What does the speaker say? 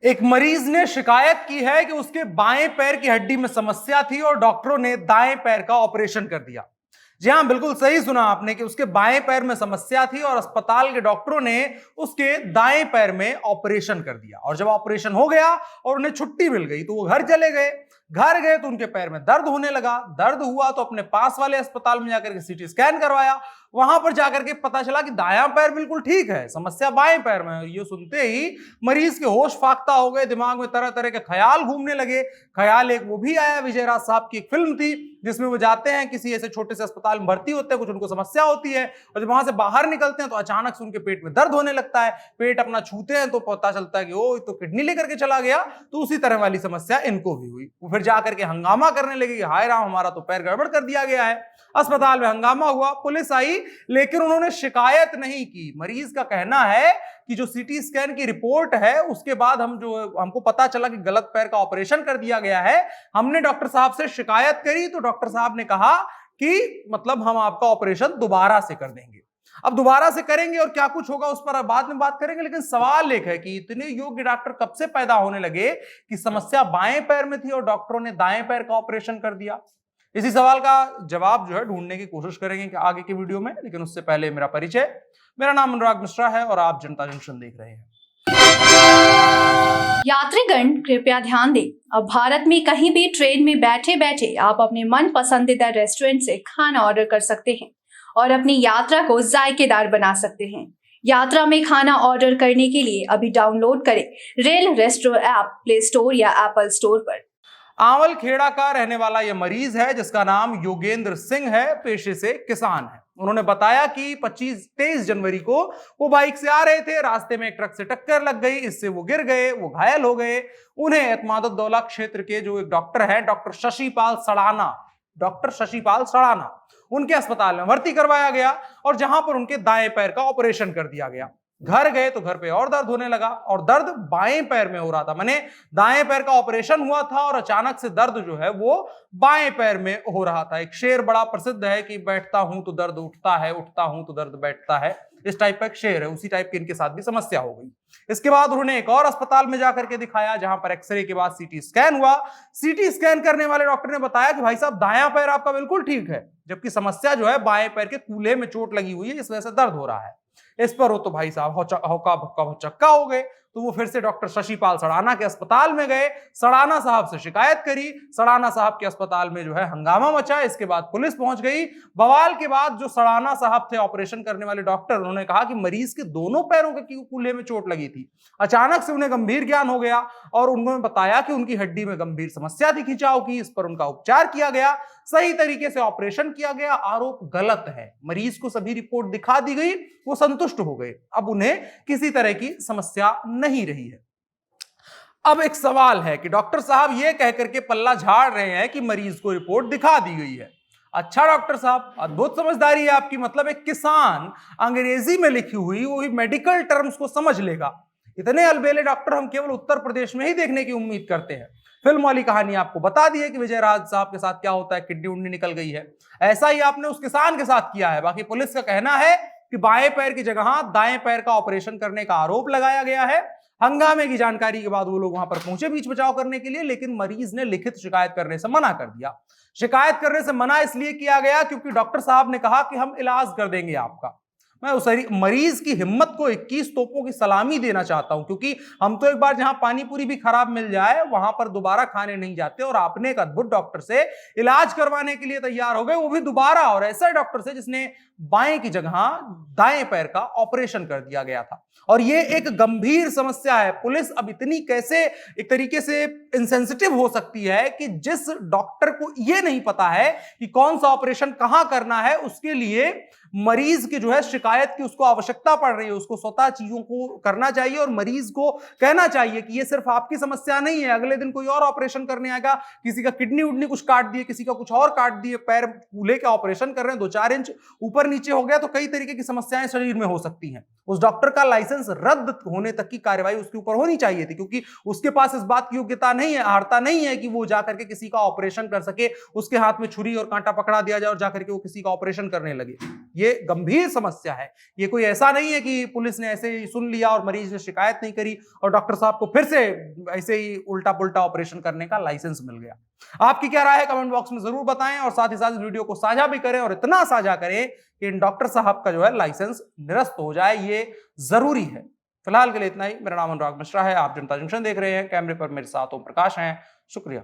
एक मरीज ने शिकायत की है कि उसके बाएं पैर की हड्डी में समस्या थी और डॉक्टरों ने दाएं पैर का ऑपरेशन कर दिया। जी हां, बिल्कुल सही सुना आपने कि उसके बाएं पैर में समस्या थी और अस्पताल के डॉक्टरों ने उसके दाएं पैर में ऑपरेशन कर दिया। और जब ऑपरेशन हो गया और उन्हें छुट्टी मिल गई तो वो घर चले गए। घर गए तो उनके पैर में दर्द होने लगा। दर्द हुआ तो अपने पास वाले अस्पताल में जाकर के सीटी स्कैन करवाया। वहां पर जाकर के पता चला कि दायां पैर बिल्कुल ठीक है, समस्या बाएं पैर में है। ये सुनते ही मरीज के होश फाख्ता हो गए, दिमाग में तरह तरह के ख्याल घूमने लगे। ख्याल एक वो भी आया, विजय राज साहब की एक फिल्म थी जिसमें वो जाते हैं किसी ऐसे छोटे से अस्पताल में भर्ती होते हैं, कुछ उनको समस्या होती है और जब वहां से बाहर निकलते हैं तो अचानक से उनके पेट में दर्द होने लगता है। पेट अपना छूते हैं तो पता चलता है कि ओ तो किडनी लेकर के चला गया। तो उसी तरह वाली समस्या इनको भी हुई। वो फिर जाकर के हंगामा करने लगे कि हाय राम, हमारा तो पैर गड़बड़ कर दिया गया है। अस्पताल में हंगामा हुआ, पुलिस आई, लेकिन उन्होंने शिकायत नहीं की। मरीज का कहना है कि जो सीटी स्कैन की रिपोर्ट है उसके बाद हमको पता चला कि गलत पैर का ऑपरेशन कर दिया गया है। हमने डॉक्टर साहब से शिकायत करी तो डॉक्टर साहब ने कहा कि मतलब हम आपका ऑपरेशन दोबारा से कर देंगे। अब दोबारा से करेंगे और क्या कुछ होगा उस पर बाद में बात करेंगे, लेकिन सवाल एक है कि इतने योग्य डॉक्टर कब से पैदा होने लगे कि समस्या बाएं पैर में थी और डॉक्टरों ने दाएं पैर का ऑपरेशन कर दिया। इसी सवाल का जवाब जो है ढूंढने की कोशिश करेंगे कि आगे के वीडियो में, लेकिन उससे पहले मेरा परिचय। मेरा नाम अनुराग मिश्रा है और आप जनता जंक्शन देख रहे हैं। यात्रीगण कृपया ध्यान दें, अब भारत में कहीं भी ट्रेन में बैठे बैठे आप अपने मन पसंदीदा रेस्टोरेंट से खाना ऑर्डर कर सकते हैं और अपनी यात्रा को जायकेदार बना सकते हैं। यात्रा में खाना ऑर्डर करने के लिए अभी डाउनलोड करें rail resto app play store या एप्पल स्टोर पर। आंवल खेड़ा का रहने वाला यह मरीज है जिसका नाम योगेंद्र सिंह है, पेशे से किसान है। उन्होंने बताया कि 23 जनवरी को वो बाइक से आ रहे थे, रास्ते में एक ट्रक से टक्कर लग गई, इससे वो गिर गए, वो घायल हो गए। उन्हें एतमादुद्दौला क्षेत्र के जो एक डॉक्टर है, डॉक्टर शशिपाल सड़ाना, उनके अस्पताल में भर्ती करवाया गया और जहां पर उनके दाएं पैर का ऑपरेशन कर दिया गया। घर गए तो घर पे और दर्द होने लगा और दर्द बाएं पैर में हो रहा था। माने दाएं पैर का ऑपरेशन हुआ था और अचानक से दर्द जो है वो बाएं पैर में हो रहा था। एक शेर बड़ा प्रसिद्ध है कि बैठता हूं तो दर्द उठता है, उठता हूं तो दर्द बैठता है। इस टाइप का एक शेर है, उसी टाइप की इनके साथ भी समस्या हो गई। इसके बाद उन्होंने एक और अस्पताल में जाकर के दिखाया जहां पर एक्सरे के बाद सीटी स्कैन हुआ। सीटी स्कैन करने वाले डॉक्टर ने बताया कि भाई साहब दायां पैर आपका बिल्कुल ठीक है, जबकि समस्या जो है बाएं पैर के कूल्हे में चोट लगी हुई है, इस वजह से दर्द हो रहा है। इस पर वो तो भाई साहब हौका भक्का भचक्का हो गए। तो वो फिर से डॉक्टर शशिपाल सड़ाना के अस्पताल में गए, सड़ाना साहब से शिकायत करी। सड़ाना साहब के अस्पताल में जो है हंगामा मचा। इसके बाद पुलिस पहुंच गई। बवाल के बाद जो सड़ाना साहब थे ऑपरेशन करने वाले डॉक्टर, उन्होंने कहा कि मरीज के दोनों पैरों के कूल्हे में चोट लगी थी। अचानक से उन्हें गंभीर ज्ञान हो गया और उन्होंने बताया कि उनकी हड्डी में गंभीर समस्या थी खिंचाव की। इस पर उनका उपचार किया गया, सही तरीके से ऑपरेशन किया गया। आरोप गलत है, मरीज को सभी रिपोर्ट दिखा दी गई, वो संतुष्ट हो गए। अब उन्हें किसी तरह की समस्या नहीं रही है। अब एक सवाल है कि डॉक्टर साहब ये कहकर के पल्ला झाड़ रहे हैं कि मरीज को रिपोर्ट दिखा दी गई है। अच्छा डॉक्टर साहब, अद्भुत समझदारी है आपकी। मतलब एक किसान अंग्रेजी में लिखी हुई वो भी मेडिकल टर्म्स को समझ लेगा। इतने अलबेले डॉक्टर हम केवल उत्तर प्रदेश में ही देखने की उम्मीद करते हैं। फिल्म वाली कहानी आपको बता दी है कि विजय राज साहब के साथ क्या होता है, किडनी उडनी निकल गई है। ऐसा ही आपने उस किसान के साथ किया है। बाकी पुलिस का कहना है कि बाएं पैर की जगह दाएं पैर का ऑपरेशन करने का आरोप लगाया गया है। हंगामे की जानकारी के बाद वो लोग वहां पर पहुंचे बीच बचाव करने के लिए, लेकिन मरीज ने लिखित शिकायत करने से मना कर दिया। शिकायत करने से मना इसलिए किया गया क्योंकि डॉक्टर साहब ने कहा कि हम इलाज कर देंगे आपका। मैं उस मरीज की हिम्मत को 21 तोपों की सलामी देना चाहता हूं, क्योंकि हम तो एक बार जहां पानी पूरी भी खराब मिल जाए वहां पर दोबारा खाने नहीं जाते। और आपने एक अद्भुत डॉक्टर से इलाज करवाने के लिए तैयार हो गए, वो भी दोबारा, और ऐसा डॉक्टर से जिसने बाएं की जगह दाएं पैर का ऑपरेशन कर दिया गया था। और ये एक गंभीर समस्या है। पुलिस अब इतनी कैसे एक तरीके से इंसेंसिटिव हो सकती है कि जिस डॉक्टर को यह नहीं पता है कि कौन सा ऑपरेशन कहां करना है, उसके लिए मरीज की जो है शिकायत की उसको आवश्यकता पड़ रही है। उसको स्वतः चीजों को करना चाहिए और मरीज को कहना चाहिए कि ये सिर्फ आपकी समस्या नहीं है। अगले दिन कोई और ऑपरेशन करने आएगा, किसी का किडनी उडनी कुछ काट दिए, किसी का कुछ और काट दिए, पैर कूल्हे का ऑपरेशन कर रहे हैं, 2-4 इंच ऊपर नीचे हो गया तो कई तरीके की समस्याएं शरीर में हो सकती हैं। उस डॉक्टर का लाइसेंस रद्द होने तक की कार्यवाही उसके ऊपर होनी चाहिए थी, क्योंकि उसके पास इस बात की योग्यता नहीं है, अर्हता नहीं है कि वो जाकर के किसी का ऑपरेशन कर सके। उसके हाथ में छुरी और कांटा पकड़ा दिया जाए और जाकर के वो किसी का ऑपरेशन करने लगे। ये गंभीर समस्या है। ये कोई ऐसा नहीं है कि पुलिस ने ऐसे ही सुन लिया और मरीज ने शिकायत नहीं करी और डॉक्टर साहब को फिर से ऐसे ही उल्टा पुल्टा ऑपरेशन करने का लाइसेंस मिल गया। आपकी क्या राय है कमेंट बॉक्स में जरूर बताएं और साथ ही साथ इस वीडियो को साझा भी करें और इतना साझा करें कि इन डॉक्टर साहब का जो है लाइसेंस निरस्त हो जाए, ये जरूरी है। फिलहाल के लिए इतना ही। मेरा नाम अनुराग मिश्रा है, आप जनता जंक्शन देख रहे हैं। कैमरे पर मेरे साथ ओम प्रकाश हैं। शुक्रिया।